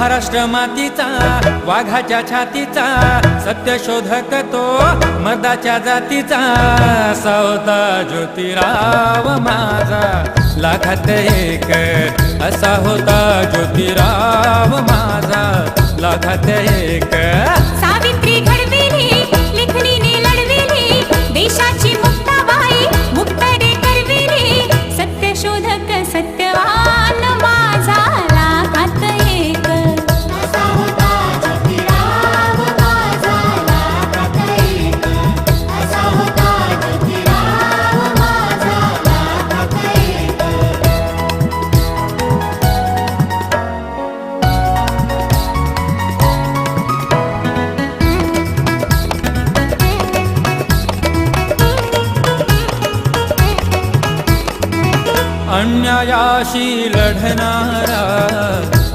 महाराष्ट्र मातीचा वाघाच्या छातीचा सत्यशोधक तो मर्दाच्या जातीचा सावता ज्योतिराव माझा लाखात एक असा होता ज्योतिराव माझा लाखात एक सावित्री घडविली लेखणीने लढविली देशाची मुक्ताबाई मुक्तरे करविली सत्यशोधक सत्यवान माझा लाखात एक असा होता ज्योतिराव माझा लाखात एक असा होता ज्योतिराव माझा लाखात एक अन्यायाशी लढणारा